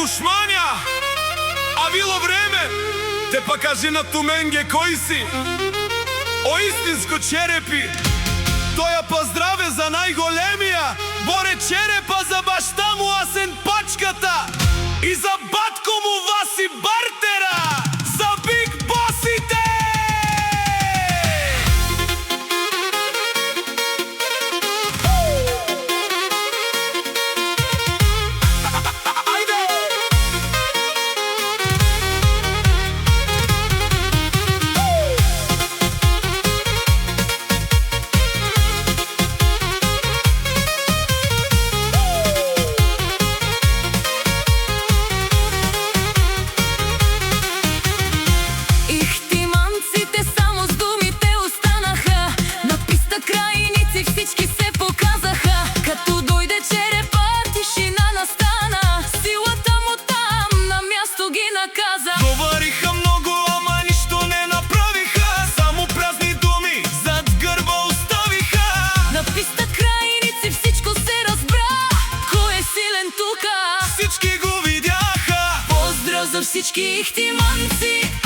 душманя, а било време те па кажи на туменге кои си. О истинско черепи, той я поздравя за най-големия, боре черепа за баща му Асен Пачката и за батко му Васи Бартера, за Биг Босите! Всички се показаха, като дойде черепа, тишина настана. Силата му там на място ги наказа. Говориха много, ама нищо не направиха, само празни думи зад гърба оставиха. На писта крайници всичко се разбра, кой е силен тука. Всички го видяха. Поздрав за всички ихтиманци.